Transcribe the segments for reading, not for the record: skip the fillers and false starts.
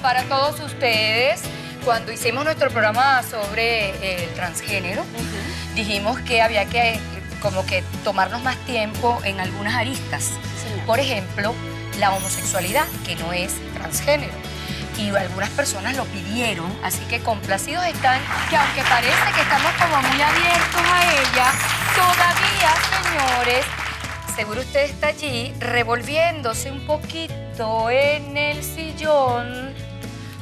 para todos ustedes. Cuando hicimos nuestro programa sobre el transgénero, dijimos que había que como que tomarnos más tiempo en algunas aristas. Señor. Por ejemplo, la homosexualidad, que no es transgénero. Y algunas personas lo pidieron, así que complacidos están, que aunque parece que estamos como muy abiertos a ella, todavía, señores, seguro usted está allí revolviéndose un poquito en el sillón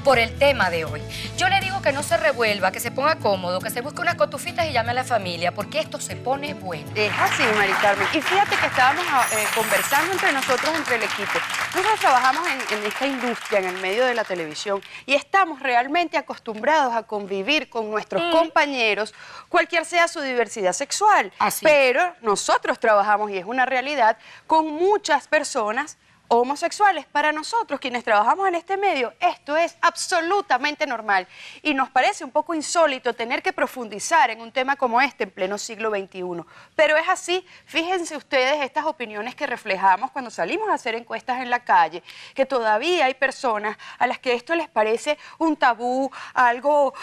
por el tema de hoy. Yo le digo que no se revuelva, que se ponga cómodo, que se busque unas cotufitas y llame a la familia, porque esto se pone bueno. Es así, Mari Carmen. Y fíjate que estábamos conversando entre nosotros, entre el equipo. Nosotros trabajamos en esta industria, en el medio de la televisión, y estamos realmente acostumbrados a convivir con nuestros compañeros, cualquier sea su diversidad sexual. Así. Pero nosotros trabajamos, y es una realidad, con muchas personas homosexuales. Para nosotros, quienes trabajamos en este medio, esto es absolutamente normal y nos parece un poco insólito tener que profundizar en un tema como este en pleno siglo XXI. Pero es así, fíjense ustedes estas opiniones que reflejamos cuando salimos a hacer encuestas en la calle, que todavía hay personas a las que esto les parece un tabú, algo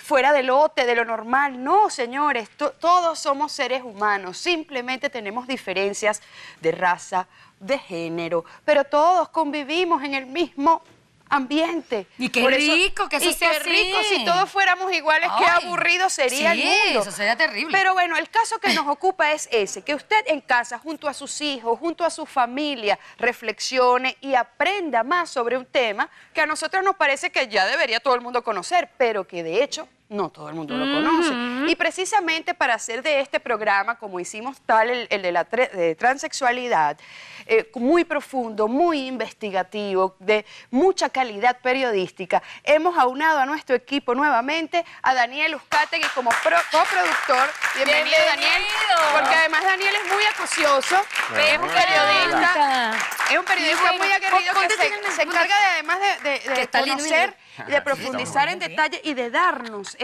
fuera del lote, de lo normal. No, señores, todos somos seres humanos, simplemente tenemos diferencias de raza, de género, pero todos convivimos en el mismo ambiente. Y qué Por eso- rico que eso y sea qué rico, así. si todos fuéramos iguales, qué Ay, aburrido sería sí, el mundo. eso sería terrible. Pero bueno, el caso que nos ocupa es ese, que usted en casa, junto a sus hijos, junto a su familia, reflexione y aprenda más sobre un tema que a nosotros nos parece que ya debería todo el mundo conocer, pero que de hecho no todo el mundo lo conoce. Y precisamente para hacer de este programa, como hicimos el de la transexualidad, muy profundo, muy investigativo, de mucha calidad periodística, hemos aunado a nuestro equipo nuevamente a Daniel Uzcategui como coproductor. Bienvenido, Daniel. Porque además Daniel es muy acucioso, es un periodista. Es un periodista muy aguerrido que se encarga de, además de está lindo, conocer y de profundizar en detalle y de darnos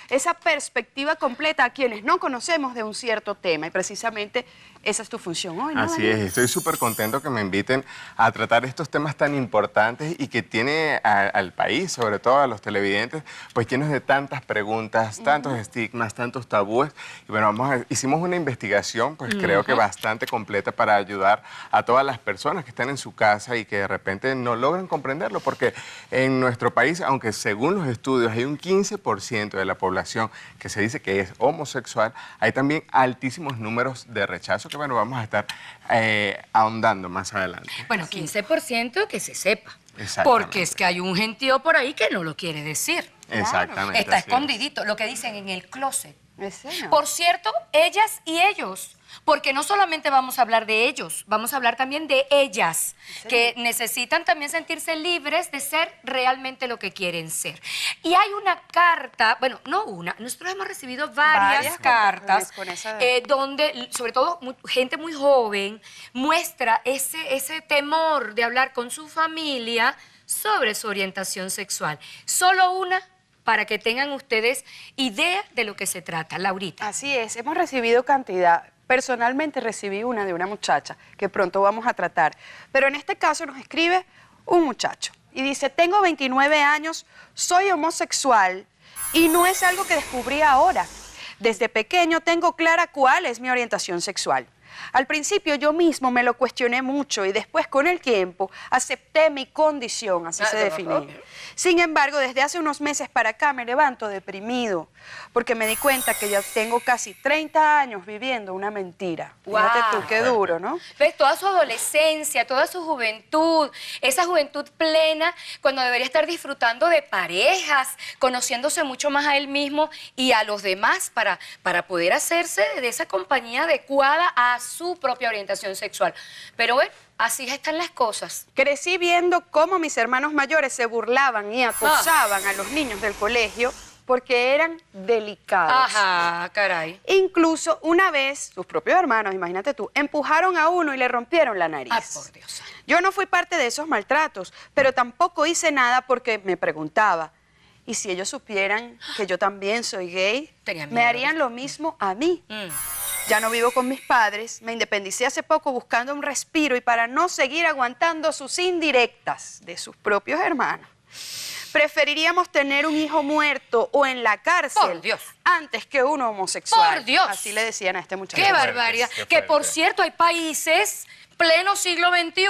esa perspectiva completa a quienes no conocemos de un cierto tema. Y precisamente esa es tu función hoy, ¿no, Así Daniel? es, estoy súper contento que me inviten a tratar estos temas tan importantes y que tiene al país, sobre todo a los televidentes, pues llenos de tantas preguntas, tantos estigmas, tantos tabúes. Y bueno, hicimos una investigación, pues creo que bastante completa para ayudar a todas las personas que están en su casa y que de repente no logran comprenderlo, porque en nuestro país, aunque según los estudios hay un 15% de la población que se dice que es homosexual, hay también altísimos números de rechazo que, bueno, vamos a estar ahondando más adelante. Bueno, 15% que se sepa. Exactamente. Porque es que hay un gentío por ahí que no lo quiere decir. Exactamente. Está así es. escondidito, lo que dicen en el closet. Ese, ¿no? Por cierto, ellas y ellos, porque no solamente vamos a hablar de ellos, vamos a hablar también de ellas, que necesitan también sentirse libres de ser realmente lo que quieren ser. Y hay una carta, bueno, no una, nosotros hemos recibido varias cartas con esa- donde, sobre todo, gente muy joven muestra ese temor de hablar con su familia sobre su orientación sexual. Solo una para que tengan ustedes idea de lo que se trata. Laurita. Así es, hemos recibido cantidad. Personalmente recibí una de una muchacha que pronto vamos a tratar. Pero en este caso nos escribe un muchacho y dice: tengo 29 años, soy homosexual y no es algo que descubrí ahora. Desde pequeño tengo clara cuál es mi orientación sexual. Al principio yo mismo me lo cuestioné mucho y después con el tiempo acepté mi condición, así se definía. Sin embargo, desde hace unos meses para acá me levanto deprimido porque me di cuenta que ya tengo casi 30 años viviendo una mentira. Fíjate tú, qué duro, ¿no? ¿Ves? Toda su adolescencia, toda su juventud, esa juventud plena, cuando debería estar disfrutando de parejas, conociéndose mucho más a él mismo y a los demás para poder hacerse de esa compañía adecuada a su propia orientación sexual. Pero bueno, así están las cosas. Crecí viendo cómo mis hermanos mayores se burlaban y acosaban a los niños del colegio porque eran delicados. Ajá, caray. Incluso una vez, sus propios hermanos, imagínate tú, empujaron a uno y le rompieron la nariz. Ah, por Dios. Yo no fui parte de esos maltratos, pero tampoco hice nada porque me preguntaba, ¿y si ellos supieran que yo también soy gay? Tenían ¿Me miedo. harían lo mismo a mí? Mm. Ya no vivo con mis padres, me independicé hace poco buscando un respiro y para no seguir aguantando sus indirectas de sus propios hermanos. Preferiríamos tener un hijo muerto o en la cárcel Por Dios. antes que uno homosexual. Por Dios. Así le decían a este muchacho. ¡Qué barbaridad! qué Que por fuerte. cierto hay países, pleno siglo XXI,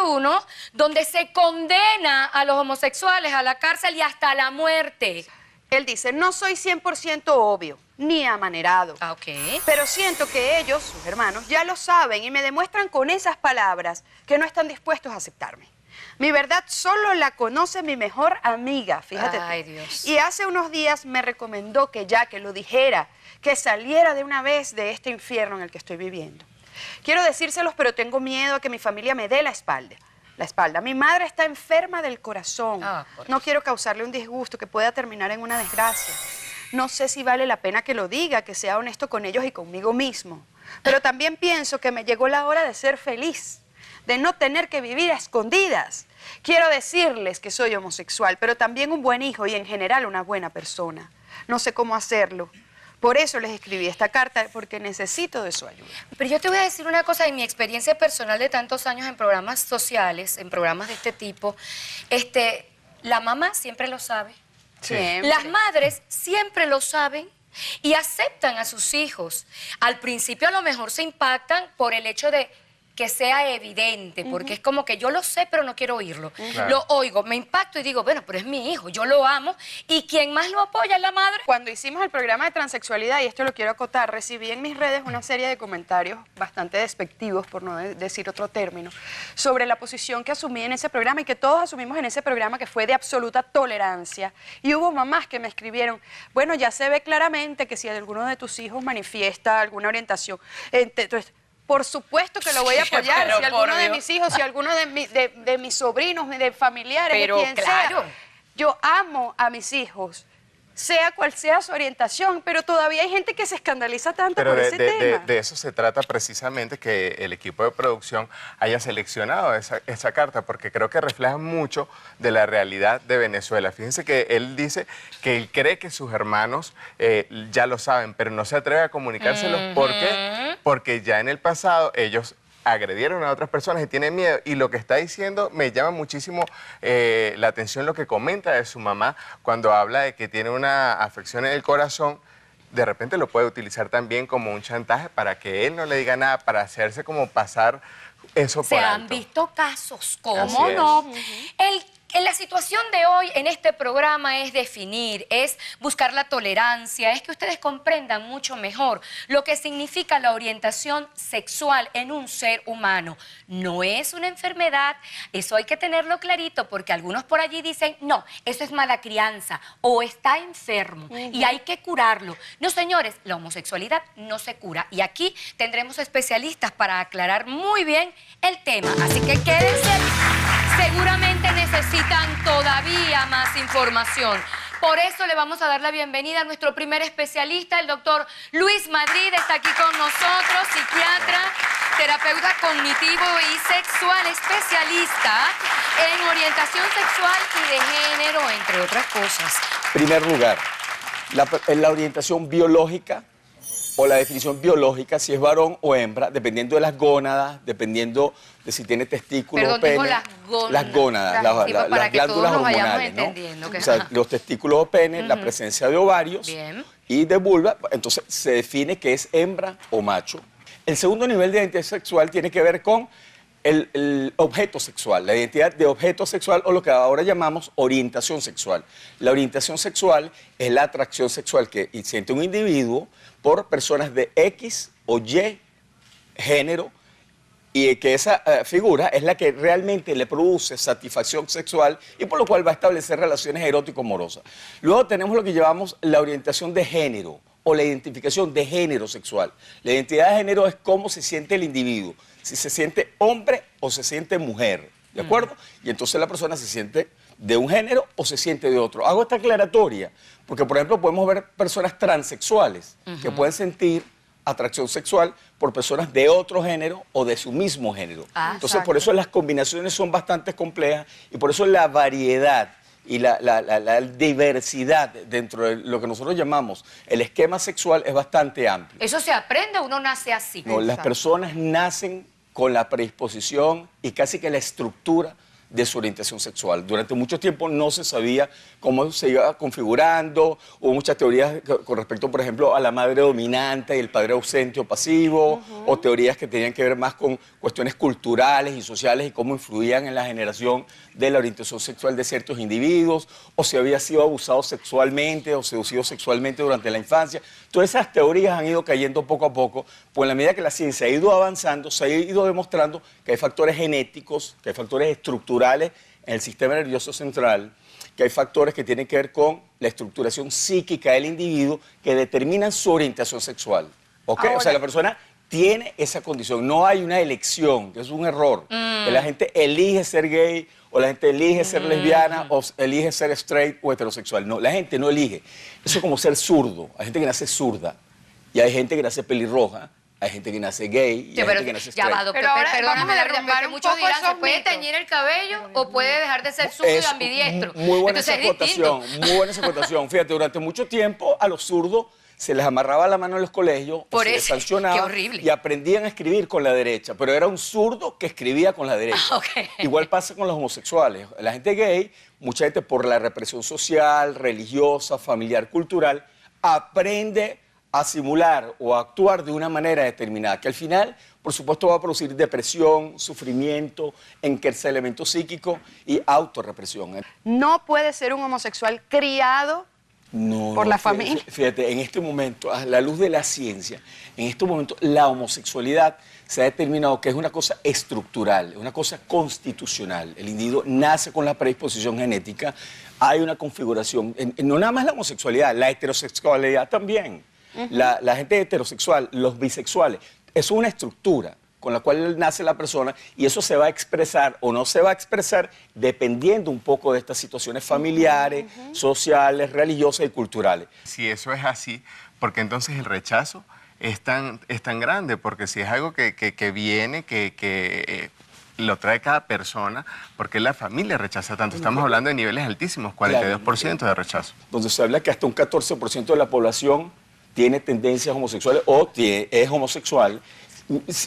donde se condena a los homosexuales a la cárcel y hasta a la muerte. Él dice, no soy 100% obvio, ni amanerado. Ah, ok. Pero siento que ellos, sus hermanos, ya lo saben y me demuestran con esas palabras que no están dispuestos a aceptarme. Mi verdad solo la conoce mi mejor amiga, fíjate. Ay, tú. Dios. Y hace unos días me recomendó que ya que lo dijera, que saliera de una vez de este infierno en el que estoy viviendo. Quiero decírselos, pero tengo miedo a que mi familia me dé la espalda. Mi madre está enferma del corazón. Ah, por No quiero causarle un disgusto que pueda terminar en una desgracia. No sé si vale la pena que lo diga, que sea honesto con ellos y conmigo mismo. Pero también pienso que me llegó la hora de ser feliz, de no tener que vivir a escondidas. Quiero decirles que soy homosexual, pero también un buen hijo y en general una buena persona. No sé cómo hacerlo. Por eso les escribí esta carta, porque necesito de su ayuda. Pero yo te voy a decir una cosa, en mi experiencia personal de tantos años en programas sociales, en programas de este tipo, la mamá siempre lo sabe. Siempre. Las madres siempre lo saben y aceptan a sus hijos. Al principio a lo mejor se impactan por el hecho de que sea evidente, porque es como que yo lo sé, pero no quiero oírlo. Claro. Lo oigo, me impacto y digo, bueno, pero es mi hijo, yo lo amo, y quien más lo apoya es la madre. Cuando hicimos el programa de transexualidad, y esto lo quiero acotar, recibí en mis redes una serie de comentarios bastante despectivos, por no decir otro término, sobre la posición que asumí en ese programa y que todos asumimos en ese programa, que fue de absoluta tolerancia. Y hubo mamás que me escribieron, bueno, ya se ve claramente que si alguno de tus hijos manifiesta alguna orientación, entonces, por supuesto que lo voy a apoyar. Pero Si alguno por de Dios. mis hijos, si alguno de mis sobrinos, de familiares, Pero de quien claro. sea, yo amo a mis hijos, sea cual sea su orientación, pero todavía hay gente que se escandaliza tanto Pero por ese tema. de eso se trata precisamente, que el equipo de producción haya seleccionado esa carta, porque creo que refleja mucho de la realidad de Venezuela. Fíjense que él dice que él cree que sus hermanos ya lo saben, pero no se atreve a comunicárselos. ¿Por qué? Porque ya en el pasado ellos agredieron a otras personas y tienen miedo. Y lo que está diciendo me llama muchísimo la atención, lo que comenta de su mamá cuando habla de que tiene una afección en el corazón. De repente lo puede utilizar también como un chantaje para que él no le diga nada, para hacerse como pasar eso por Se alto. han visto casos, ¿cómo Así es. no? La situación de hoy en este programa es definir, es buscar la tolerancia, es que ustedes comprendan mucho mejor lo que significa la orientación sexual en un ser humano. No es una enfermedad, eso hay que tenerlo clarito, porque algunos por allí dicen, no, eso es mala crianza o está enfermo y hay que curarlo. No, señores, la homosexualidad no se cura y aquí tendremos especialistas para aclarar muy bien el tema, así que quédense. Seguramente necesitan todavía más información. Por eso le vamos a dar la bienvenida a nuestro primer especialista, el doctor Luis Madrid. Está aquí con nosotros, psiquiatra, terapeuta cognitivo y sexual, especialista en orientación sexual y de género, entre otras cosas. En primer lugar, la orientación biológica o la definición biológica, si es varón o hembra, dependiendo de las gónadas, dependiendo de si tiene testículos Perdón, o pene. digo las gónadas. Las gónadas, Sí, para las que todos glándulas nos vayamos hormonales, ¿no? entendiendo que- O sea, ajá. los testículos o pene, la presencia de ovarios Bien. y de vulva, entonces se define que es hembra o macho. El segundo nivel de identidad sexual tiene que ver con el objeto sexual, la identidad de objeto sexual o lo que ahora llamamos orientación sexual. La orientación sexual es la atracción sexual que siente un individuo por personas de X o Y género y que esa figura es la que realmente le produce satisfacción sexual y por lo cual va a establecer relaciones erótico-amorosas. Luego tenemos lo que llamamos la orientación de género o la identificación de género sexual. La identidad de género es cómo se siente el individuo, si se siente hombre o se siente mujer, ¿de acuerdo? Y entonces la persona se siente de un género o se siente de otro. Hago esta aclaratoria porque, por ejemplo, podemos ver personas transexuales que pueden sentir atracción sexual por personas de otro género o de su mismo género. Ah, entonces, exacto. por eso las combinaciones son bastante complejas y por eso la variedad y la diversidad dentro de lo que nosotros llamamos el esquema sexual es bastante amplio. ¿Eso se aprende o uno nace así? No, las personas nacen con la predisposición y casi que la estructura de su orientación sexual. Durante mucho tiempo no se sabía cómo se iba configurando, hubo muchas teorías con respecto, por ejemplo, a la madre dominante y el padre ausente o pasivo, o teorías que tenían que ver más con cuestiones culturales y sociales y cómo influían en la generación de la orientación sexual de ciertos individuos, o si había sido abusado sexualmente o seducido sexualmente durante la infancia. Todas esas teorías han ido cayendo poco a poco, pues en la medida que la ciencia ha ido avanzando, se ha ido demostrando que hay factores genéticos, que hay factores estructurales en el sistema nervioso central, que hay factores que tienen que ver con la estructuración psíquica del individuo que determinan su orientación sexual. ¿Ok? O sea, la persona tiene esa condición, no hay una elección, que es un error. Que la gente elige ser gay, o la gente elige ser lesbiana, o elige ser straight o heterosexual. No, la gente no elige. Eso es como ser zurdo. Hay gente que nace zurda, y hay gente que nace pelirroja, hay gente que nace gay, y hay gente que nace straight. Ya va, doctor, Pero ahora perdóname, vamos a porque derrumbar un muchos poco dirán, ¿se esos puede mitos? teñir el cabello o puede dejar de ser zurdo y Es ambidiestro? muy buena Entonces, esa es distinto. acotación, muy buena esa acotación. Fíjate, durante mucho tiempo a los zurdos se les amarraba la mano en los colegios, o Por se les eso, sancionaba, qué horrible. y aprendían a escribir con la derecha, pero era un zurdo que escribía con la derecha. Ah, ok. Igual pasa con los homosexuales. La gente gay, mucha gente por la represión social, religiosa, familiar, cultural, aprende a simular o a actuar de una manera determinada, que al final, por supuesto, va a producir depresión, sufrimiento, encarcelamiento psíquico y autorrepresión. No puede ser un homosexual criado No, por no, la fíjate, familia. Fíjate, en este momento, a la luz de la ciencia, en este momento la homosexualidad se ha determinado que es una cosa estructural, es una cosa constitucional. El individuo nace con la predisposición genética, hay una configuración, no nada más la homosexualidad, la heterosexualidad también. La gente heterosexual, los bisexuales, es una estructura con la cual nace la persona, y eso se va a expresar o no se va a expresar dependiendo un poco de estas situaciones familiares, sociales, religiosas y culturales. Si eso es así, porque entonces el rechazo es tan grande, porque si es algo que viene, que lo trae cada persona, porque la familia rechaza tanto. Estamos hablando de niveles altísimos, 42% de rechazo. Donde se habla que hasta un 14% de la población tiene tendencias homosexuales o es homosexual,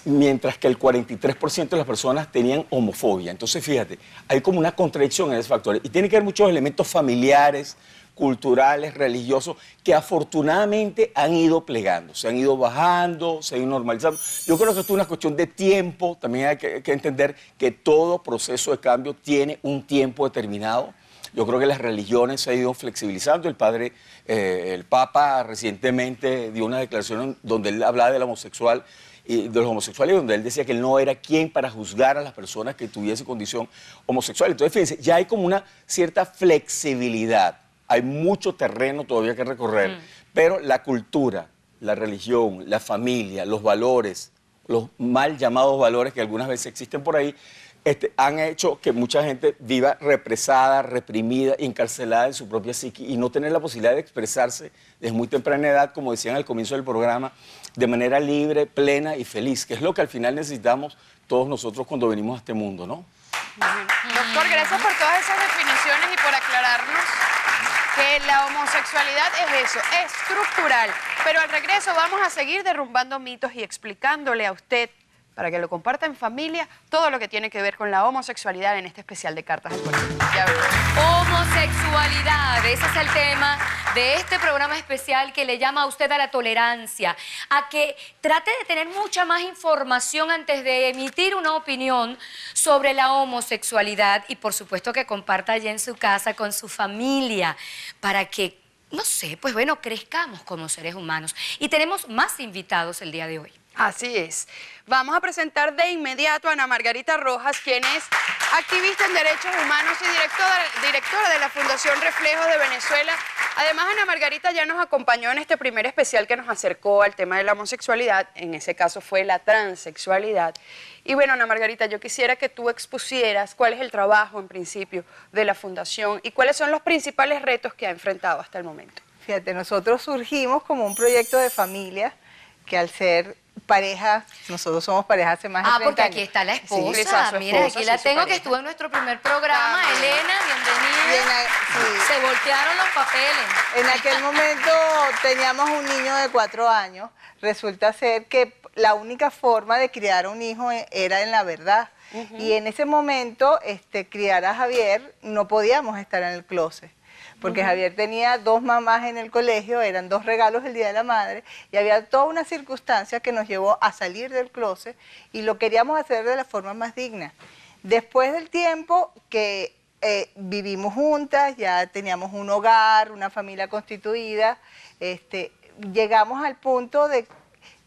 mientras que el 43% de las personas tenían homofobia. Entonces, fíjate, hay como una contradicción en esos factores. Y tiene que haber muchos elementos familiares, culturales, religiosos, que afortunadamente han ido plegando, se han ido bajando, se han ido normalizando. Yo creo que esto es una cuestión de tiempo. También hay que entender que todo proceso de cambio tiene un tiempo determinado. Yo creo que las religiones se han ido flexibilizando. El Papa recientemente dio una declaración donde él hablaba del homosexual y de los homosexuales, donde él decía que él no era quien para juzgar a las personas que tuviesen condición homosexual. Entonces, fíjense, ya hay como una cierta flexibilidad. Hay mucho terreno todavía que recorrer, pero la cultura, la religión, la familia, los valores, los mal llamados valores que algunas veces existen por ahí, han hecho que mucha gente viva represada, reprimida, encarcelada en su propia psique y no tener la posibilidad de expresarse desde muy temprana edad, como decían al comienzo del programa, de manera libre, plena y feliz, que es lo que al final necesitamos todos nosotros cuando venimos a este mundo, ¿no? Doctor, gracias por todas esas definiciones y por aclararnos que la homosexualidad es eso, es estructural. Pero al regreso vamos a seguir derrumbando mitos y explicándole a usted, para que lo comparta en familia, todo lo que tiene que ver con la homosexualidad en este especial de Cartas al Pueblo. Ya veremos. Homosexualidad, ese es el tema de este programa especial que le llama a usted a la tolerancia, a que trate de tener mucha más información antes de emitir una opinión sobre la homosexualidad y por supuesto que comparta allá en su casa con su familia para que, no sé, pues bueno, crezcamos como seres humanos. Y tenemos más invitados el día de hoy. Así es. Vamos a presentar de inmediato a Ana Margarita Rojas, quien es activista en derechos humanos y directora de la Fundación Reflejos de Venezuela. Además, Ana Margarita ya nos acompañó en este primer especial que nos acercó al tema de la homosexualidad. En ese caso fue la transexualidad. Y bueno, Ana Margarita, yo quisiera que tú expusieras cuál es el trabajo, en principio, de la Fundación y cuáles son los principales retos que ha enfrentado hasta el momento. Fíjate, nosotros surgimos como un proyecto de familia que al ser pareja, nosotros somos pareja hace más de 30 porque años. aquí está la Sí, esposa. está su Mira, esposa, aquí la sí, su tengo, que pareja. estuvo en nuestro primer programa. Ah, Elena, bienvenida. Sí. Se voltearon los papeles. En aquel momento teníamos un niño de 4 años. Resulta ser que la única forma de criar un hijo era en la verdad. Y en ese momento, criar a Javier, no podíamos estar en el closet. Porque Javier tenía 2 mamás en el colegio, eran 2 regalos el Día de la Madre, y había toda una circunstancia que nos llevó a salir del closet y lo queríamos hacer de la forma más digna. Después del tiempo que vivimos juntas, ya teníamos un hogar, una familia constituida, llegamos al punto de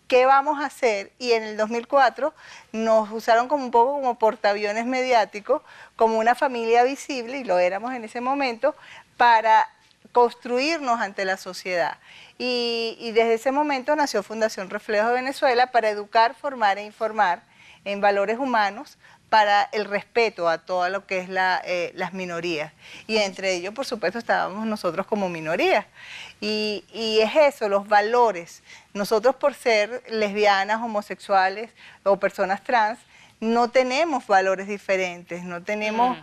qué vamos a hacer, y en el 2004 nos usaron como un poco como portaaviones mediáticos, como una familia visible, y lo éramos en ese momento, para construirnos ante la sociedad. Y desde ese momento nació Fundación Reflejo de Venezuela para educar, formar e informar en valores humanos para el respeto a todo lo que es las minorías. Y entre ellos, por supuesto, estábamos nosotros como minorías. Y es eso, los valores. Nosotros, por ser lesbianas, homosexuales o personas trans, no tenemos valores diferentes, no tenemos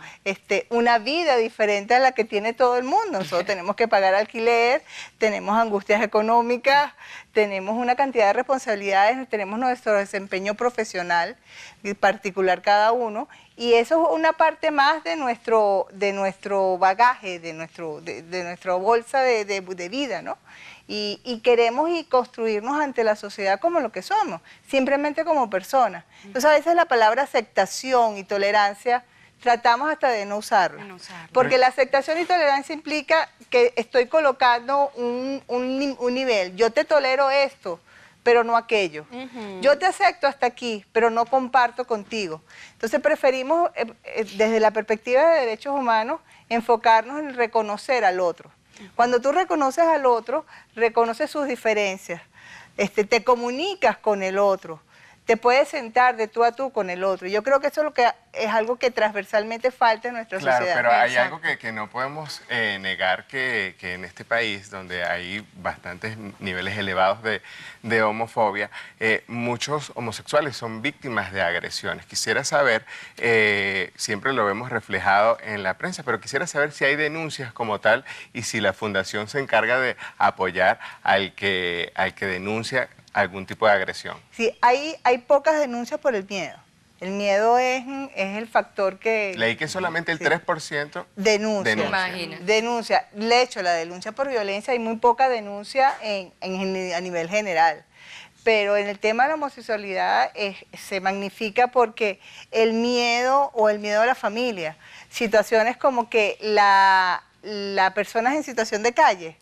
una vida diferente a la que tiene todo el mundo. Nosotros tenemos que pagar alquiler, tenemos angustias económicas, tenemos una cantidad de responsabilidades, tenemos nuestro desempeño profesional, particular cada uno, y eso es una parte más de nuestro bagaje, de nuestra bolsa de vida, ¿no? Y queremos construirnos ante la sociedad como lo que somos, simplemente como personas. Entonces a veces la palabra aceptación y tolerancia tratamos hasta de no usarla. Porque la aceptación y tolerancia implica que estoy colocando un nivel. Yo te tolero esto, pero no aquello. Yo te acepto hasta aquí, pero no comparto contigo. Entonces preferimos, desde la perspectiva de derechos humanos, enfocarnos en reconocer al otro. Cuando tú reconoces al otro, reconoces sus diferencias, te comunicas con el otro, te puedes sentar de tú a tú con el otro. Yo creo que eso es algo que transversalmente falta en nuestra sociedad. Claro, pero hay algo que no podemos negar, que en este país, donde hay bastantes niveles elevados de homofobia, muchos homosexuales son víctimas de agresiones. Quisiera saber, siempre lo vemos reflejado en la prensa, pero quisiera saber si hay denuncias como tal y si la Fundación se encarga de apoyar al que denuncia algún tipo de agresión. Sí, hay pocas denuncias por el miedo. El miedo es el factor que... Leí que solamente el 3% denuncia. Imagina. Denuncia. De hecho, la denuncia por violencia, hay muy poca denuncia a nivel general. Pero en el tema de la homosexualidad se magnifica porque el miedo o el miedo a la familia, situaciones como que la persona es en situación de calle,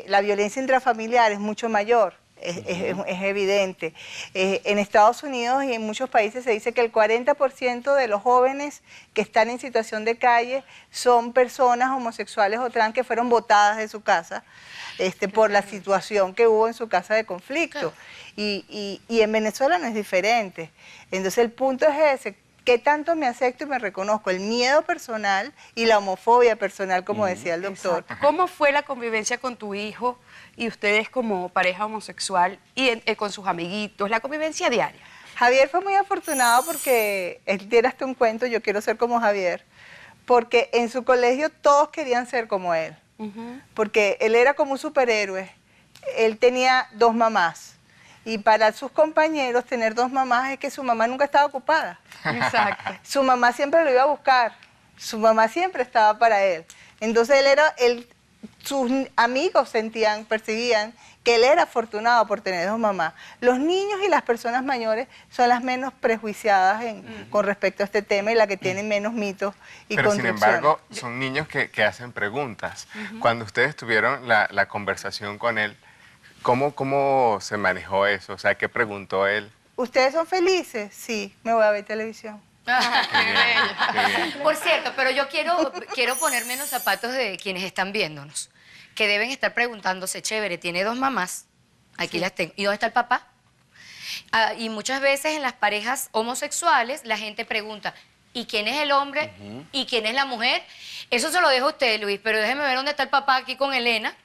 la violencia intrafamiliar es mucho mayor. Es evidente. En Estados Unidos y en muchos países se dice que el 40% de los jóvenes que están en situación de calle son personas homosexuales o trans que fueron botadas de su casa por la situación que hubo en su casa de conflicto. Y en Venezuela no es diferente. Entonces el punto es ese. ¿Qué tanto me acepto y me reconozco? El miedo personal y la homofobia personal, como decía el doctor. ¿Cómo fue la convivencia con tu hijo y ustedes como pareja homosexual y con sus amiguitos, la convivencia diaria? Javier fue muy afortunado porque él tiene hasta un cuento, yo quiero ser como Javier, porque en su colegio todos querían ser como él, porque él era como un superhéroe. Él tenía 2 mamás. Y para sus compañeros tener 2 mamás es que su mamá nunca estaba ocupada. Exacto. Su mamá siempre lo iba a buscar, su mamá siempre estaba para él. Entonces sus amigos percibían que él era afortunado por tener 2 mamás. Los niños y las personas mayores son las menos prejuiciadas con respecto a este tema y las que tienen menos mitos y Pero sin construcciones. embargo, son niños que hacen preguntas. Cuando ustedes tuvieron la conversación con él, ¿cómo se manejó eso? O sea, ¿qué preguntó él? ¿Ustedes son felices? Sí, me voy a ver televisión. Qué bien. Por cierto, pero yo quiero ponerme en los zapatos de quienes están viéndonos, que deben estar preguntándose, chévere, tiene 2 mamás, aquí las tengo, ¿y dónde está el papá? Y muchas veces en las parejas homosexuales la gente pregunta, ¿y quién es el hombre? ¿Y quién es la mujer? Eso se lo dejo a usted, Luis, pero déjeme ver dónde está el papá aquí con Elena.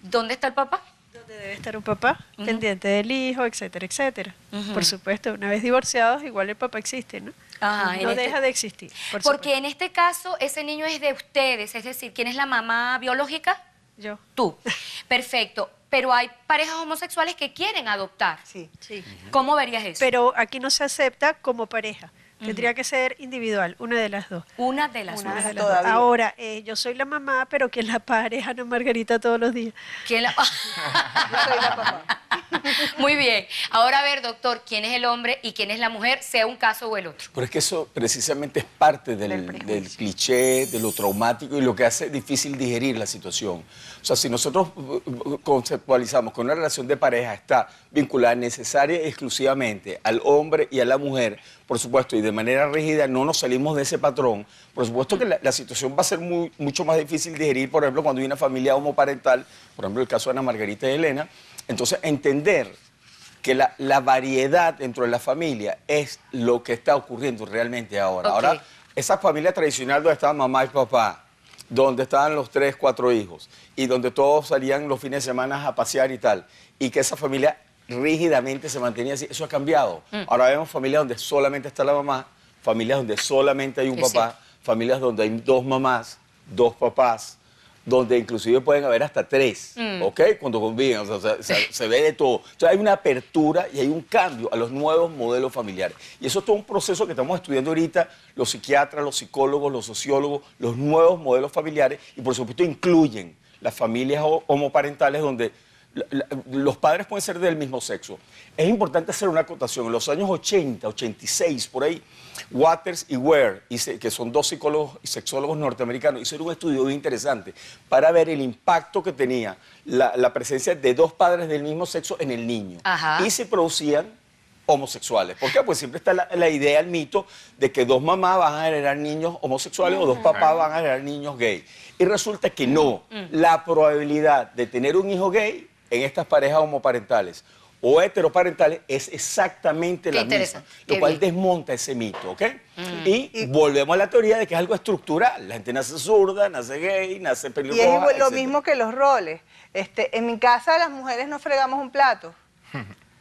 ¿Dónde está el papá? Donde debe estar un papá, pendiente del hijo, etcétera, etcétera. Por supuesto, una vez divorciados, igual el papá existe, ¿no? Ajá, No deja de existir. Porque en este caso, ese niño es de ustedes, es decir, ¿quién es la mamá biológica? Yo. Tú. Perfecto. Pero hay parejas homosexuales que quieren adoptar. Sí. Sí. ¿Cómo verías eso? Pero aquí no se acepta como pareja. Tendría que ser individual, una de las dos. Una de las Una dos. Una de las dos. Todavía. Ahora, yo soy la mamá, pero quien la pare es Ana Margarita todos los días. ¿Quién la- Yo soy la papá. Muy bien. Ahora a ver, doctor, ¿quién es el hombre y quién es la mujer, sea un caso o el otro? Pero es que eso precisamente es parte del cliché, de lo traumático y lo que hace difícil digerir la situación. O sea, si nosotros conceptualizamos que una relación de pareja está vinculada necesaria y exclusivamente al hombre y a la mujer, por supuesto, y de manera rígida, no nos salimos de ese patrón. Por supuesto que la situación va a ser mucho más difícil de digerir, por ejemplo, cuando hay una familia homoparental, por ejemplo, el caso de Ana Margarita y Elena. Entonces, entender que la variedad dentro de la familia es lo que está ocurriendo realmente ahora. Ok. Ahora, esa familia tradicional donde estaban mamá y papá, donde estaban los 3, 4 hijos, y donde todos salían los fines de semana a pasear y tal, y que esa familia rígidamente se mantenía así, eso ha cambiado. Ahora vemos familias donde solamente está la mamá, familias donde solamente hay un Es papá, familias donde hay 2 mamás, 2 papás, donde inclusive pueden haber hasta 3, ¿ok? Cuando conviven, o sea, se ve de todo. Entonces hay una apertura y hay un cambio a los nuevos modelos familiares. Y eso es todo un proceso que estamos estudiando ahorita, los psiquiatras, los psicólogos, los sociólogos, los nuevos modelos familiares, y por supuesto incluyen las familias homoparentales donde los padres pueden ser del mismo sexo. Es importante hacer una acotación. En los años 80, 86, por ahí, Waters y Ware, que son 2 psicólogos y sexólogos norteamericanos, hicieron un estudio muy interesante para ver el impacto que tenía la presencia de 2 padres del mismo sexo en el niño. Ajá. Y se producían homosexuales. ¿Por qué? Pues siempre está la idea, el mito, de que 2 mamás van a generar niños homosexuales o 2 papás van a generar niños gay. Y resulta que no. La probabilidad de tener un hijo gay en estas parejas homoparentales o heteroparentales es exactamente Qué la misma, interesante, lo qué cual bien. desmonta ese mito, ¿ok? Y volvemos a la teoría de que es algo estructural. La gente nace zurda, nace gay, nace Y pelirroja, es igual, lo etcétera. mismo que los roles. En mi casa las mujeres no fregamos un plato,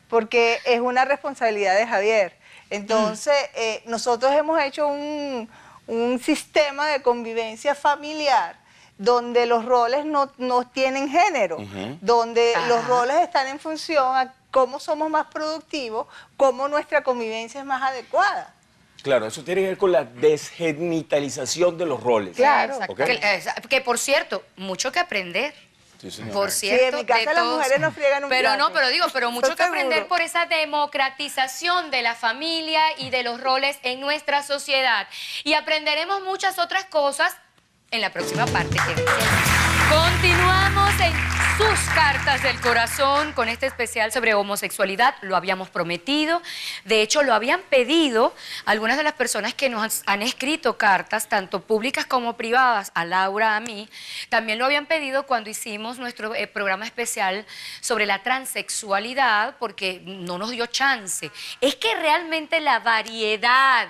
porque es una responsabilidad de Javier. Entonces, nosotros hemos hecho un sistema de convivencia familiar donde los roles no tienen género, donde los Ajá. roles están en función a cómo somos más productivos, cómo nuestra convivencia es más adecuada. Claro, eso tiene que ver con la desgenitalización de los roles. Claro. Exacto. ¿Ok? Que, por cierto, mucho que aprender. Sí, señor. Por Sí, cierto, en mi casa de las todos. mujeres no friegan un Pero plato. no, pero mucho Eso que aprender seguro. por esa democratización de la familia y de los roles en nuestra sociedad. Y aprenderemos muchas otras cosas en la próxima parte. Continuamos en sus cartas del corazón con este especial sobre homosexualidad. Lo habíamos prometido. De hecho, lo habían pedido algunas de las personas que nos han escrito cartas, tanto públicas como privadas, a Laura, a mí. También lo habían pedido cuando hicimos nuestro programa especial sobre la transexualidad, porque no nos dio chance. Es que realmente la variedad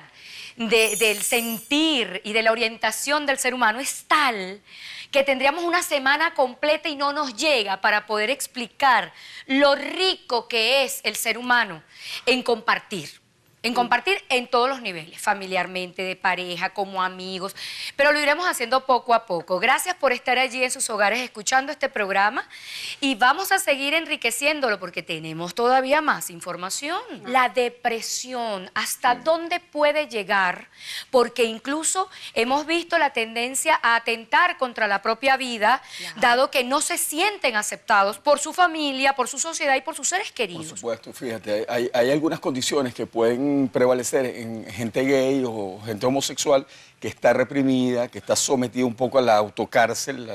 del sentir y de la orientación del ser humano es tal que tendríamos una semana completa y no nos llega para poder explicar lo rico que es el ser humano en compartir en todos los niveles, familiarmente, de pareja, como amigos, pero lo iremos haciendo poco a poco. Gracias por estar allí en sus hogares escuchando este programa y vamos a seguir enriqueciéndolo porque tenemos todavía más información. La depresión, ¿hasta dónde puede llegar? Porque incluso hemos visto la tendencia a atentar contra la propia vida, dado que no se sienten aceptados por su familia, por su sociedad y por sus seres Por queridos. supuesto, fíjate, hay algunas condiciones que pueden prevalecer en gente gay o gente homosexual que está reprimida, que está sometida un poco a la autocárcel,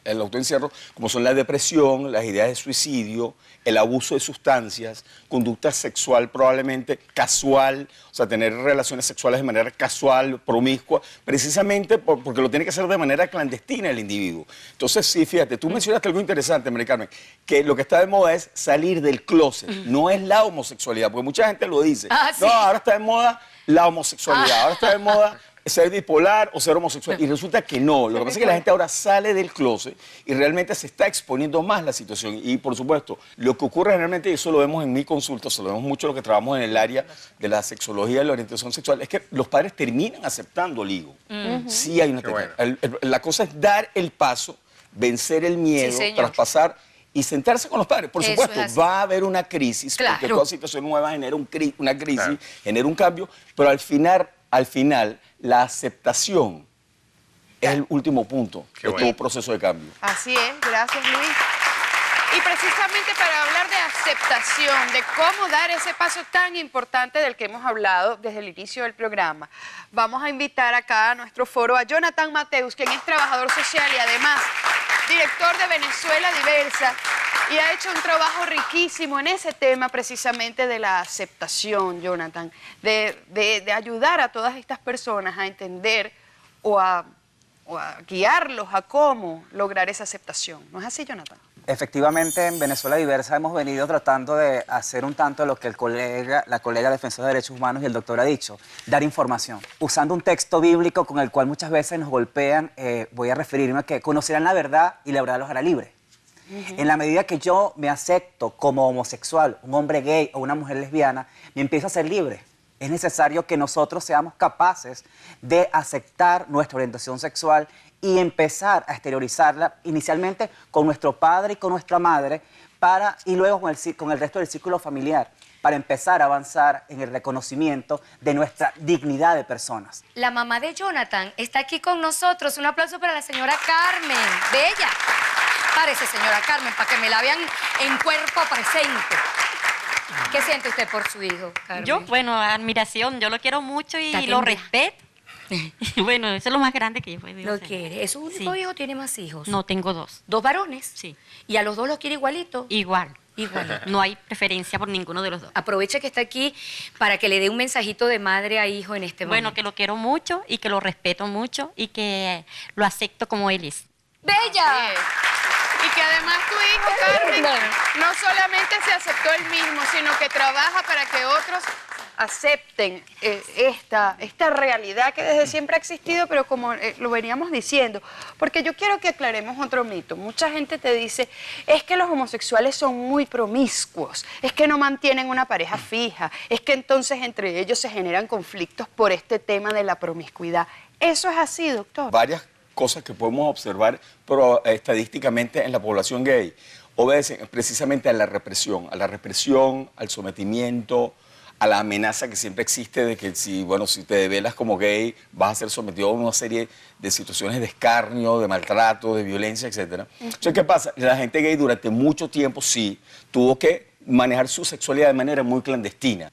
al autoencierro, como son la depresión, las ideas de suicidio, el abuso de sustancias, conducta sexual probablemente casual, o sea, tener relaciones sexuales de manera casual, promiscua, precisamente porque lo tiene que hacer de manera clandestina el individuo. Entonces, sí, fíjate, tú mencionaste algo interesante, Mari Carmen, que lo que está de moda es salir del closet, no es la homosexualidad, porque mucha gente lo dice. Ah, sí. No, ahora está de moda la homosexualidad, ahora está de moda ser bipolar o ser homosexual. Y resulta que no. Lo que pasa es que la gente ahora sale del closet y realmente se está exponiendo más la situación. Y por supuesto, lo que ocurre realmente, y eso lo vemos en mi consulta, eso lo vemos mucho lo que trabajamos en el área de la sexología y la orientación sexual, es que los padres terminan aceptando el higo. Sí hay una Qué bueno. La cosa es dar el paso, vencer el miedo, Sí, señor. traspasar y sentarse con los padres. Por Eso supuesto, es así. va a haber una crisis, porque Claro. toda situación nueva genera una crisis, genera un cambio, pero al final al final, la aceptación es el último punto Qué de bueno. todo proceso de cambio. Así es, gracias Luis. Y precisamente para hablar de aceptación, de cómo dar ese paso tan importante del que hemos hablado desde el inicio del programa, vamos a invitar acá a nuestro foro a Jonathan Mateus, quien es trabajador social y además director de Venezuela Diversa, y ha hecho un trabajo riquísimo en ese tema precisamente de la aceptación, Jonathan, de ayudar a todas estas personas a entender o a guiarlos a cómo lograr esa aceptación. ¿No es así, Jonathan? Efectivamente, en Venezuela Diversa hemos venido tratando de hacer un tanto lo que la colega defensora de derechos humanos y el doctor ha dicho, dar información. Usando un texto bíblico con el cual muchas veces nos golpean, voy a referirme a que conocerán la verdad y la verdad los hará libre. En la medida que yo me acepto como homosexual, un hombre gay o una mujer lesbiana, me empiezo a ser libre. Es necesario que nosotros seamos capaces de aceptar nuestra orientación sexual y empezar a exteriorizarla inicialmente con nuestro padre y con nuestra madre y luego con el resto del círculo familiar para empezar a avanzar en el reconocimiento de nuestra dignidad de personas. La mamá de Jonathan está aquí con nosotros. Un aplauso para la señora Carmen. Bella. Párese, señora Carmen, para que me la vean en cuerpo presente. ¿Qué siente usted por su hijo, Carmen? Yo, bueno, admiración, yo lo quiero mucho y lo respeto. Y bueno, eso es lo más grande que yo puedo ¿Lo hacer. quiere? ¿Es su único Sí. hijo o tiene más hijos? No, tengo dos. ¿Dos varones? Sí. ¿Y a los dos los quiere igualito? Igual. Igual. No hay preferencia por ninguno de los dos. Aproveche que está aquí para que le dé un mensajito de madre a hijo en este momento. Bueno, que lo quiero mucho y que lo respeto mucho y que lo acepto como él es. ¡Bella! Y que además tu hijo, Carmen, no solamente se aceptó él mismo, sino que trabaja para que otros acepten esta realidad que desde siempre ha existido, pero como lo veníamos diciendo. Porque yo quiero que aclaremos otro mito. Mucha gente te dice, es que los homosexuales son muy promiscuos, es que no mantienen una pareja fija, es que entonces entre ellos se generan conflictos por este tema de la promiscuidad. ¿Eso es así, doctor? Varias cosas que podemos observar estadísticamente en la población gay obedecen precisamente a la represión, al sometimiento, a la amenaza que siempre existe de que si te develas como gay vas a ser sometido a una serie de situaciones de escarnio, de maltrato, de violencia, etc. Entonces, ¿qué pasa? La gente gay durante mucho tiempo sí tuvo que manejar su sexualidad de manera muy clandestina.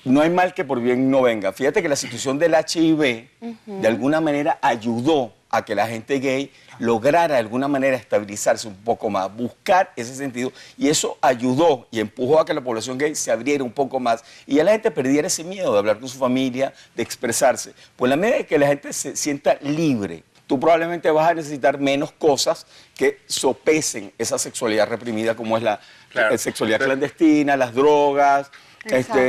No hay mal que por bien no venga. Fíjate que la situación del HIV de alguna manera ayudó a que la gente gay lograra de alguna manera estabilizarse un poco más, buscar ese sentido, y eso ayudó y empujó a que la población gay se abriera un poco más y ya la gente perdiera ese miedo de hablar con su familia, de expresarse. Pues la medida de que la gente se sienta libre, tú probablemente vas a necesitar menos cosas que sopesen esa sexualidad reprimida como es la sexualidad clandestina, las drogas,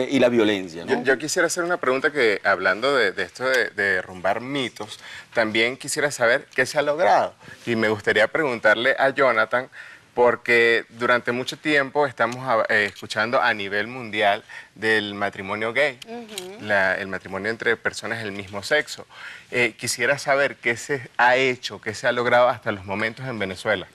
y la violencia, ¿no? Yo quisiera hacer una pregunta que, hablando de esto de derrumbar mitos, también quisiera saber qué se ha logrado. Y me gustaría preguntarle a Jonathan, porque durante mucho tiempo estamos escuchando a nivel mundial del matrimonio gay, el matrimonio entre personas del mismo sexo. Quisiera saber qué se ha hecho, qué se ha logrado hasta los momentos en Venezuela.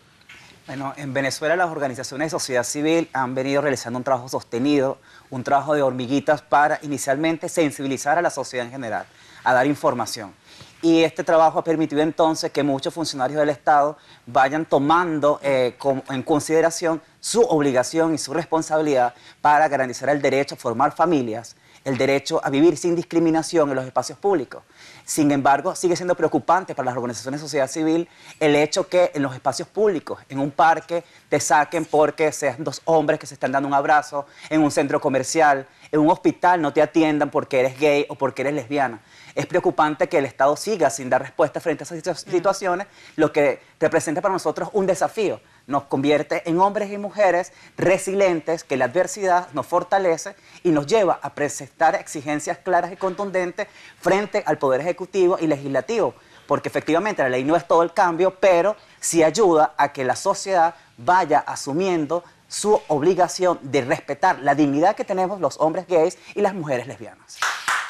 Bueno, en Venezuela las organizaciones de sociedad civil han venido realizando un trabajo sostenido, un trabajo de hormiguitas para inicialmente sensibilizar a la sociedad en general, a dar información. Y este trabajo ha permitido entonces que muchos funcionarios del Estado vayan tomando en consideración su obligación y su responsabilidad para garantizar el derecho a formar familias, el derecho a vivir sin discriminación en los espacios públicos. Sin embargo, sigue siendo preocupante para las organizaciones de sociedad civil el hecho que en los espacios públicos, en un parque, te saquen porque sean dos hombres que se están dando un abrazo, en un centro comercial, en un hospital no te atiendan porque eres gay o porque eres lesbiana. Es preocupante que el Estado siga sin dar respuesta frente a esas situaciones, lo que representa para nosotros un desafío. Nos convierte en hombres y mujeres resilientes, que la adversidad nos fortalece y nos lleva a presentar exigencias claras y contundentes frente al Poder Ejecutivo y Legislativo. Porque efectivamente la ley no es todo el cambio, pero sí ayuda a que la sociedad vaya asumiendo su obligación de respetar la dignidad que tenemos los hombres gays y las mujeres lesbianas.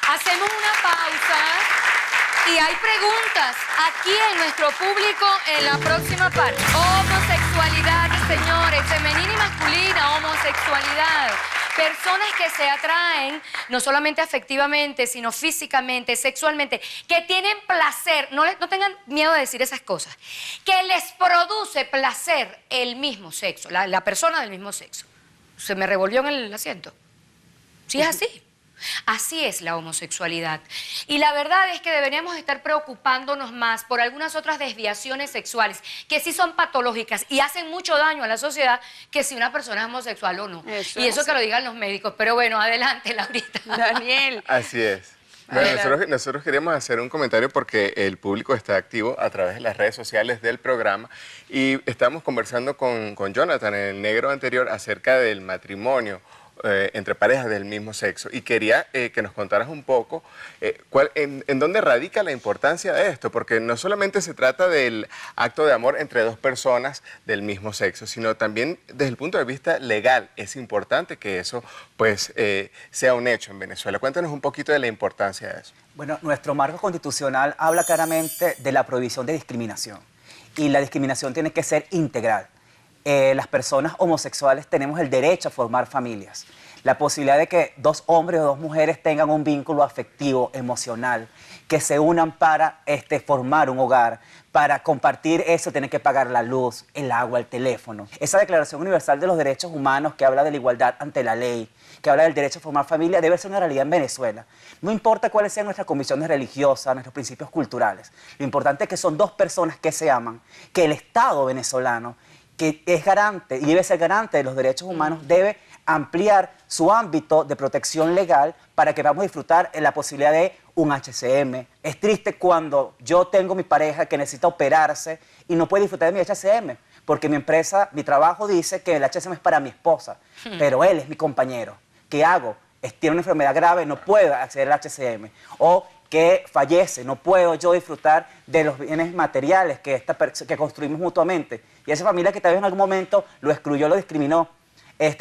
Hacemos una pausa y hay preguntas aquí en nuestro público en la próxima parte. Homosexualidad, señores, femenina y masculina, homosexualidad. Personas que se atraen no solamente afectivamente, sino físicamente, sexualmente, que tienen placer, no tengan miedo de decir esas cosas, que les produce placer el mismo sexo, la persona del mismo sexo. ¿Se me revolvió en el asiento? Sí, es así. Así es la homosexualidad. Y la verdad es que deberíamos estar preocupándonos más por algunas otras desviaciones sexuales que sí son patológicas y hacen mucho daño a la sociedad que si una persona es homosexual o no. Y eso que lo digan los médicos. Pero bueno, adelante, Laurita. Daniel. Así es. Bueno, nosotros queríamos hacer un comentario porque el público está activo a través de las redes sociales del programa y estábamos conversando con Jonathan en el negro anterior acerca del matrimonio entre parejas del mismo sexo y quería que nos contaras un poco en dónde radica la importancia de esto, porque no solamente se trata del acto de amor entre dos personas del mismo sexo, sino también desde el punto de vista legal es importante que eso pues sea un hecho en Venezuela. Cuéntanos un poquito de la importancia de eso. Bueno, nuestro marco constitucional habla claramente de la prohibición de discriminación y la discriminación tiene que ser integral. Las personas homosexuales tenemos el derecho a formar familias. La posibilidad de que dos hombres o dos mujeres tengan un vínculo afectivo, emocional, que se unan para formar un hogar, para compartir eso tienen que pagar la luz, el agua, el teléfono. Esa Declaración Universal de los Derechos Humanos que habla de la igualdad ante la ley, que habla del derecho a formar familia, debe ser una realidad en Venezuela. No importa cuáles sean nuestras convicciones religiosas, nuestros principios culturales. Lo importante es que son dos personas que se aman, que el Estado venezolano, que es garante y debe ser garante de los derechos humanos, debe ampliar su ámbito de protección legal para que podamos disfrutar en la posibilidad de un HCM. Es triste cuando yo tengo mi pareja que necesita operarse y no puede disfrutar de mi HCM, porque mi empresa, mi trabajo dice que el HCM es para mi esposa, pero él es mi compañero. ¿Qué hago? Tiene una enfermedad grave, no puedo acceder al HCM. O que fallece, no puedo yo disfrutar de los bienes materiales que construimos mutuamente. Y esa familia que tal vez en algún momento lo excluyó, lo discriminó,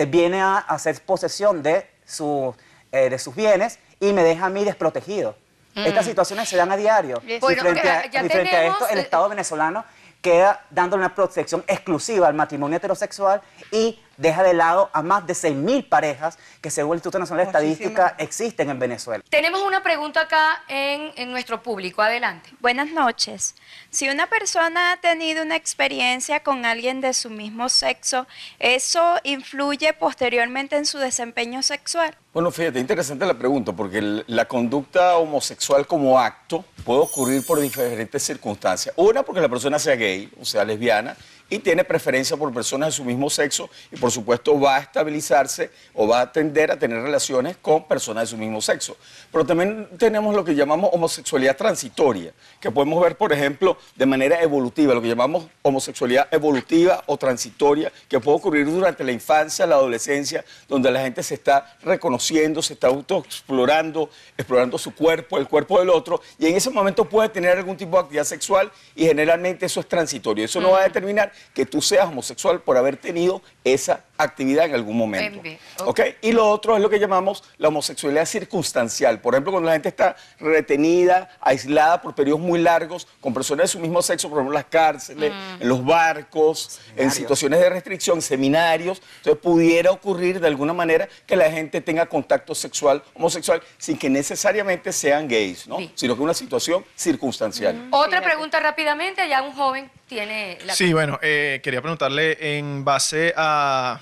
viene a hacer posesión de sus bienes y me deja a mí desprotegido. Estas situaciones se dan a diario. Bueno, frente a esto, el Estado venezolano queda dándole una protección exclusiva al matrimonio heterosexual y deja de lado a más de 6.000 parejas que según el Instituto Nacional de Estadística existen en Venezuela. Tenemos una pregunta acá en nuestro público. Adelante. Buenas noches. Si una persona ha tenido una experiencia con alguien de su mismo sexo, ¿eso influye posteriormente en su desempeño sexual? Bueno, fíjate, interesante la pregunta, porque la conducta homosexual como acto puede ocurrir por diferentes circunstancias. Una, porque la persona sea gay, o sea, lesbiana, y tiene preferencia por personas de su mismo sexo y por supuesto va a estabilizarse o va a tender a tener relaciones con personas de su mismo sexo. Pero también tenemos lo que llamamos homosexualidad transitoria, que podemos ver, por ejemplo, de manera evolutiva, lo que llamamos homosexualidad evolutiva o transitoria, que puede ocurrir durante la infancia, la adolescencia, donde la gente se está reconociendo, se está autoexplorando, explorando su cuerpo, el cuerpo del otro, y en ese momento puede tener algún tipo de actividad sexual y generalmente eso es transitorio. Eso no va a determinar que tú seas homosexual por haber tenido esa actividad en algún momento. ¿Okay? Y lo otro es lo que llamamos la homosexualidad circunstancial. Por ejemplo, cuando la gente está retenida, aislada por periodos muy largos, con personas de su mismo sexo, por ejemplo, en las cárceles, en los barcos, en situaciones de restricción, seminarios. Entonces, pudiera ocurrir de alguna manera que la gente tenga contacto sexual homosexual sin que necesariamente sean gays, ¿no? Sino que una situación circunstancial. Otra pregunta rápidamente, ya un joven tiene la... Sí, bueno, quería preguntarle en base a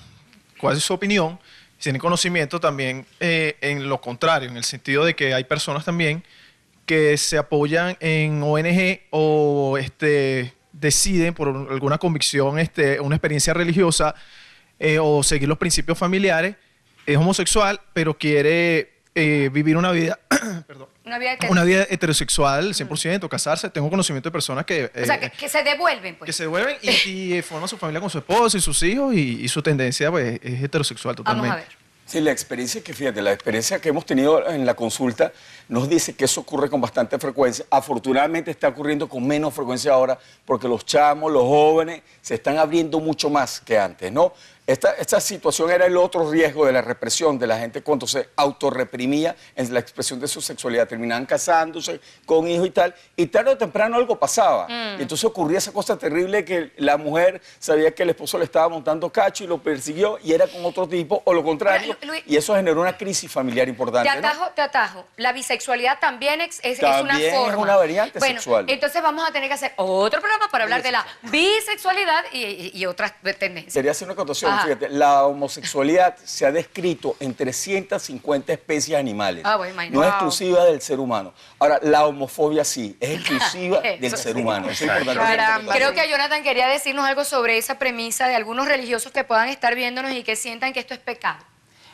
cuál es su opinión, si tiene conocimiento también en lo contrario, en el sentido de que hay personas también que se apoyan en ONG o deciden por alguna convicción, una experiencia religiosa o seguir los principios familiares, es homosexual, pero quiere vivir una vida, perdón, una vida heterosexual, 100%, casarse. Tengo conocimiento de personas que... o sea, que se devuelven, pues. Que se devuelven y forman su familia con su esposo y sus hijos y su tendencia pues, es heterosexual totalmente. Vamos a ver. Sí, la experiencia la experiencia que hemos tenido en la consulta nos dice que eso ocurre con bastante frecuencia. Afortunadamente está ocurriendo con menos frecuencia ahora porque los chamos, los jóvenes, se están abriendo mucho más que antes, ¿no? Esta situación era el otro riesgo de la represión de la gente cuando se autorreprimía en la expresión de su sexualidad. Terminaban casándose con hijos y tal, y tarde o temprano algo pasaba. Y entonces ocurría esa cosa terrible que la mujer sabía que el esposo le estaba montando cacho y lo persiguió y era con otro tipo, o lo contrario, Luis, y eso generó una crisis familiar importante. Te atajo. La bisexualidad también es una También forma. es una variante sexual. Entonces vamos a tener que hacer otro programa para hablar de la bisexualidad y otras tendencias. Quería hacer una acotación. Ajá. Fíjate, la homosexualidad se ha descrito en 350 especies animales. Bueno, imagínate. No es exclusiva del ser humano. Ahora, la homofobia sí, es exclusiva del Eso ser sí. humano. Eso es importante. Caramba. Creo que Jonathan quería decirnos algo sobre esa premisa de algunos religiosos que puedan estar viéndonos y que sientan que esto es pecado.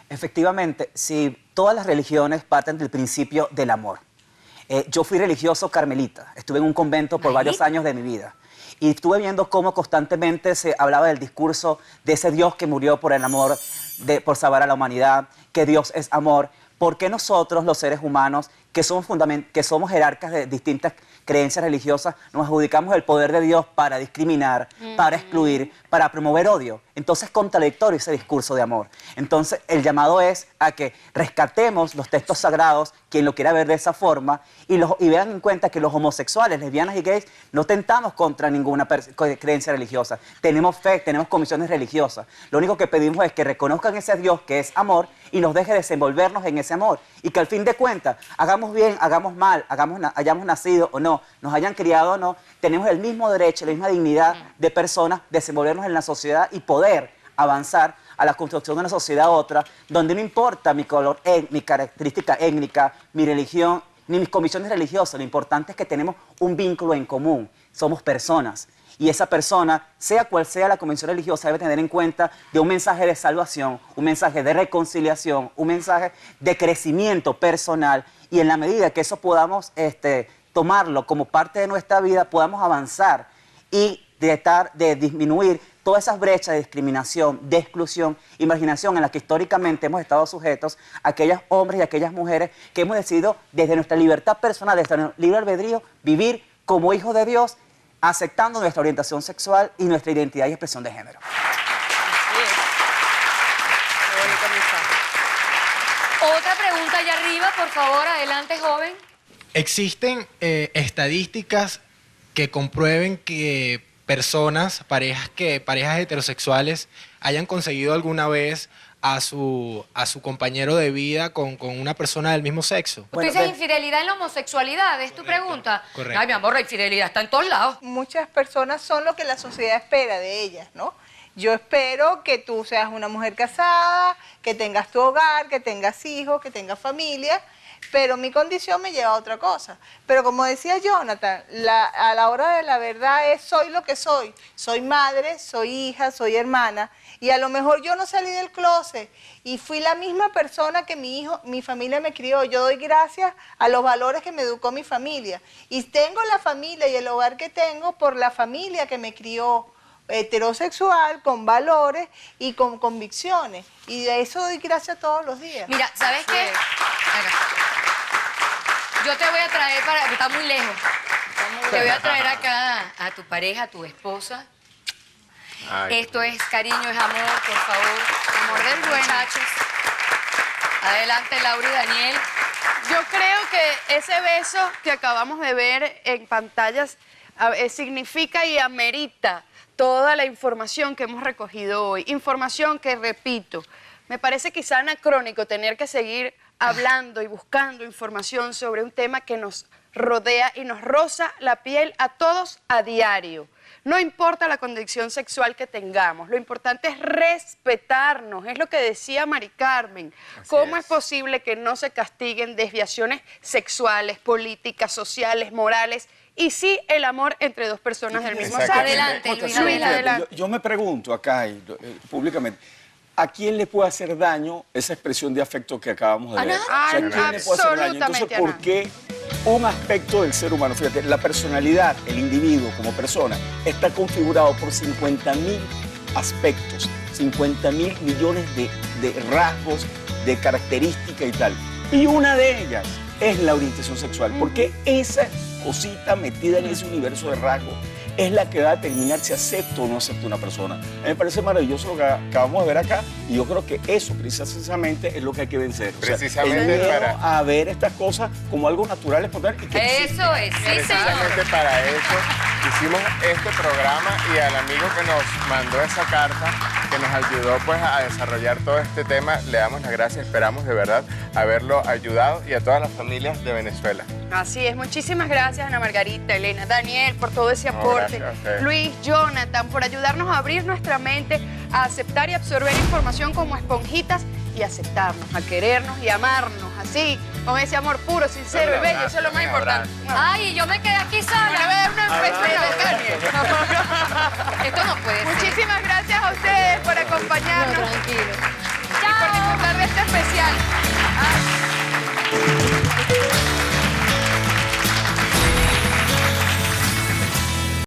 Efectivamente, si todas las religiones parten del principio del amor. Yo fui religioso carmelita, estuve en un convento por varios años de mi vida. Y estuve viendo cómo constantemente se hablaba del discurso de ese Dios que murió por el amor, por salvar a la humanidad, que Dios es amor. ¿Por qué nosotros, los seres humanos, que somos jerarcas de distintas creencias religiosas, nos adjudicamos el poder de Dios para discriminar, para excluir, para promover odio? Entonces es contradictorio ese discurso de amor. Entonces el llamado es a que rescatemos los textos sagrados, quien lo quiera ver de esa forma, y vean en cuenta que los homosexuales, lesbianas y gays no tentamos contra ninguna creencia religiosa. Tenemos fe, tenemos comisiones religiosas. Lo único que pedimos es que reconozcan ese Dios que es amor y nos deje desenvolvernos en ese amor. Y que al fin de cuentas, hagamos bien, hagamos mal, hayamos nacido o no, nos hayan criado o no, tenemos el mismo derecho, la misma dignidad de personas, desenvolvernos en la sociedad y poder avanzar a la construcción de una sociedad otra, donde no importa mi color, mi característica étnica, mi religión, ni mis comisiones religiosas. Lo importante es que tenemos un vínculo en común, somos personas. Y esa persona, sea cual sea la convención religiosa, debe tener en cuenta de un mensaje de salvación, un mensaje de reconciliación, un mensaje de crecimiento personal, y en la medida que eso podamos tomarlo como parte de nuestra vida, podamos avanzar y de disminuir todas esas brechas de discriminación, de exclusión y marginación en las que históricamente hemos estado sujetos, aquellos hombres y aquellas mujeres que hemos decidido desde nuestra libertad personal, desde nuestro libre albedrío, vivir como hijos de Dios, aceptando nuestra orientación sexual y nuestra identidad y expresión de género. Otra pregunta allá arriba, por favor, adelante, joven. ¿Existen estadísticas que comprueben que parejas heterosexuales hayan conseguido alguna vez a su compañero de vida con una persona del mismo sexo? ¿Tú dices infidelidad en la homosexualidad? ¿Es tu pregunta? Correcto. Ay, mi amor, la infidelidad está en todos lados. Muchas personas son lo que la sociedad espera de ellas, ¿no? Yo espero que tú seas una mujer casada, que tengas tu hogar, que tengas hijos, que tengas familia, pero mi condición me lleva a otra cosa. Pero como decía Jonathan, a la hora de la verdad soy lo que soy. Soy madre, soy hija, soy hermana, y a lo mejor yo no salí del closet y fui la misma persona que mi familia me crió. Yo doy gracias a los valores que me educó mi familia. Y tengo la familia y el hogar que tengo por la familia que me crió, heterosexual, con valores y con convicciones. Y de eso doy gracias todos los días. Mira, ¿sabes qué? Yo te voy a traer está muy lejos. Te voy a traer acá a tu pareja, a tu esposa. Ay, esto es cariño, es amor, por favor. Amor del buen. Muchachos. Adelante, Laura y Daniel. Yo creo que ese beso que acabamos de ver en pantallas significa y amerita toda la información que hemos recogido hoy. Información que, repito, me parece quizá anacrónico tener que seguir hablando y buscando información sobre un tema que nos rodea y nos roza la piel a todos a diario. No importa la condición sexual que tengamos, lo importante es respetarnos, es lo que decía Mari Carmen. ¿Cómo es posible que no se castiguen desviaciones sexuales, políticas, sociales, morales, y sí el amor entre dos personas del mismo sexo? Adelante, Luis, adelante. Yo me pregunto acá públicamente, ¿a quién le puede hacer daño esa expresión de afecto que acabamos de ver? ¿A ¿quién le puede hacer daño? Entonces, ¿por qué un aspecto del ser humano, fíjate, la personalidad, el individuo como persona, está configurado por 50.000 aspectos, 50.000 millones de rasgos, de características y tal? Y una de ellas es la orientación sexual, porque esa cosita metida en ese universo de rasgos es la que va a determinar si acepto o no acepto una persona. A mí me parece maravilloso lo que acabamos de ver acá y yo creo que eso precisamente es lo que hay que vencer. O sea, Precisamente el miedo para- a ver estas cosas como algo natural, espontáneo y que existen. Eso es, sí, señor. Precisamente para eso hicimos este programa y al amigo que nos mandó esa carta, que nos ayudó pues a desarrollar todo este tema, le damos las gracias, esperamos de verdad haberlo ayudado y a todas las familias de Venezuela. Así es, muchísimas gracias Ana Margarita, Elena, Daniel por todo ese No, aporte, gracias a ustedes. Luis, Jonathan por ayudarnos a abrir nuestra mente, a aceptar y absorber información como esponjitas y aceptarnos, a querernos y amarnos así, con ese amor puro, sincero y bello, eso es lo más importante. Ay, yo me quedé aquí sola. Bueno, voy a dar una beso en la boca, Daniel. Esto no puede ser. Muchísimas gracias a ustedes por